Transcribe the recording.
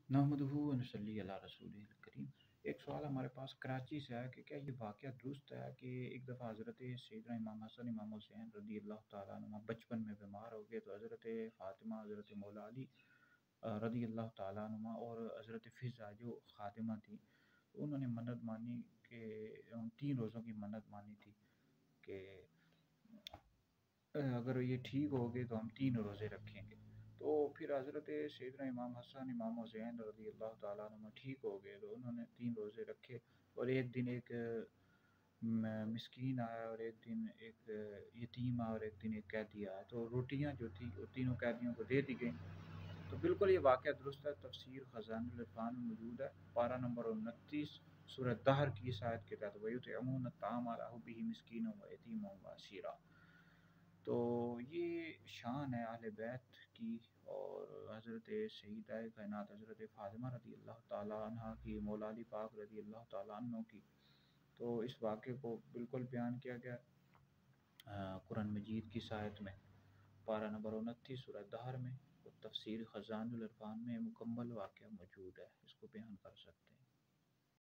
نحمدہ و نصلی علی رسول کریم۔ ایک سوال ہمارے پاس کراچی سے آیا کہ کیا یہ واقعہ درست ہے کہ ایک دفعہ حضرت سیدنا امام حسن امام حسین رضی اللہ تعالیٰ عنہ بچپن میں بیمار ہو گئے، تو حضرت فاطمہ، حضرت مولا علی رضی اللہ تعالیٰ عنہ اور حضرت فضہ جو خادمہ تھیں، انہوں نے منت مانی کہ ان 3 روزوں کی منت مانی تھی کہ اگر یہ ٹھیک ہو گئے تو ہم 3 روزے رکھیں گے۔ تو پھر حضرت سیدنا امام حسن امام حسین رضی اللہ تعالیٰ عنہ ٹھیک ہو گئے، تو انہوں نے 3 روزے رکھے، اور ایک دن ایک مسکین آیا، اور ایک دن ایک یتیم آیا، اور ایک دن ایک قیدی آیا، تو روٹیاں جو تھی وہ تینوں قیدیوں کو دے دی گئیں۔ تو بالکل یہ واقعہ درست ہے، تفسیر خزائن العرفان میں موجود ہے، پارہ نمبر 29 سورہ دہر کی اس آیت کے تحت وَيُطْعِمُونَ الطَّعَامَ عَلَىٰ حُبِّهِ مِسْكِینًا وَیتیمًا وَاسِیرًا۔ تو یہ شان ہے اہل بیت کی، اور حضرت سیدہ کائنات حضرت فاطمہ رضی اللہ تعالیٰ عنہ کی، مولا علی پاک رضی اللہ تعالیٰ عنہ کی۔ تو اس واقعے کو بالکل بیان کیا گیا قرآن مجید کی آیت میں، پارہ نمبر 29 سورہ دہر میں، اور تفسیر خزائن العرفان میں مکمل واقعہ موجود ہے، اس کو بیان کر سکتے ہیں۔